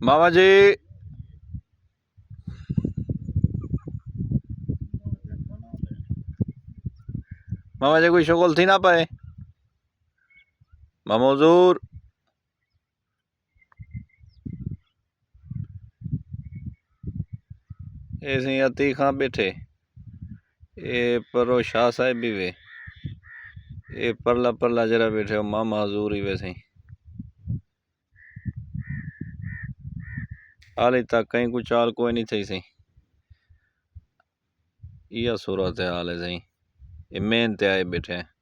मामा जी मामा जी कोई शुगल थी ना पाए मामा हुजूर ऐसे अती खां बैठे ए परो शाह साहब भी वे ए परला परला जरा बैठे हो मामा हजूर ही वैसे हाल तक कहीं कुछ चाल कोई नहीं थी सही यह सूरत हाल है सही ये मेन ते आए बैठे हैं।